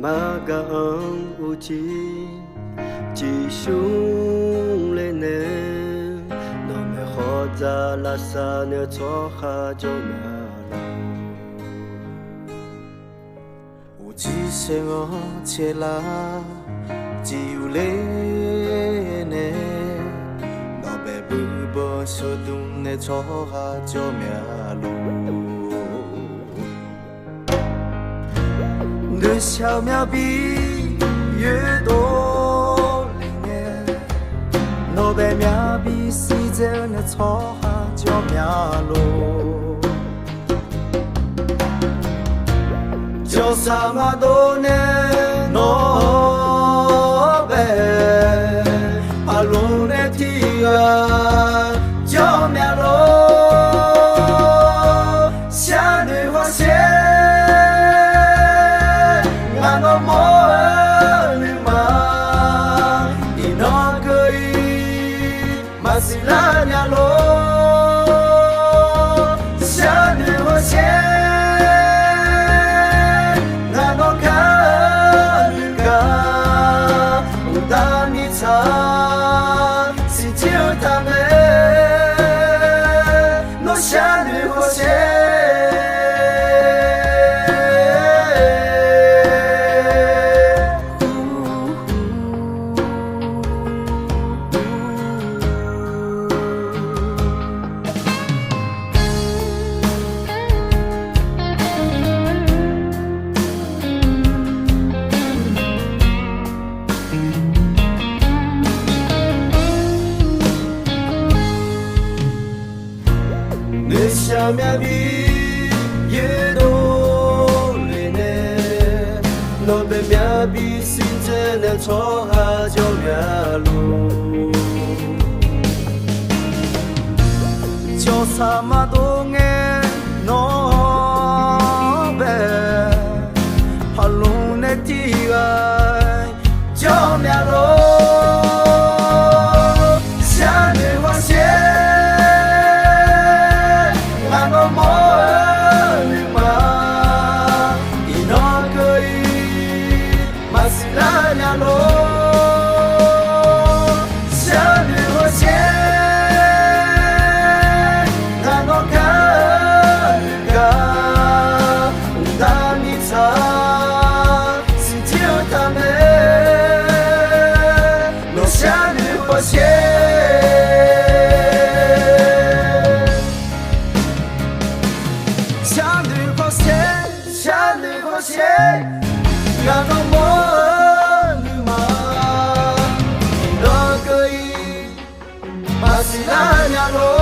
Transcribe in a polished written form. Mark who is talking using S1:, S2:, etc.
S1: maga ang uji chỉ xuống lên nè nó mẹ khó ra là xa nếu cho ha cho mẹ
S2: chỉ sẽ ngó che la chiều lên nè nó bé bự bơ số tung nè cho ha cho mẹ luôn người sao mẹ bi越多灵诶，我被命比时间的错下就命路，就什么都能我被阿路的天啊就命路，下女花谢，俺我莫。là nhà lô xa nữ hoa xe ngàn nó khá lưu cả ta ni cha xin chiếu ta mê nó xa nữ hoa xe người sao mẹ bi越多人呢，我被mẹ bi心真的错下就mẹ路，就什么都爱我被，哈龙的地爱就mẹ路。Ngàn nó mơ như mà nó cười mà chỉ là nhà lối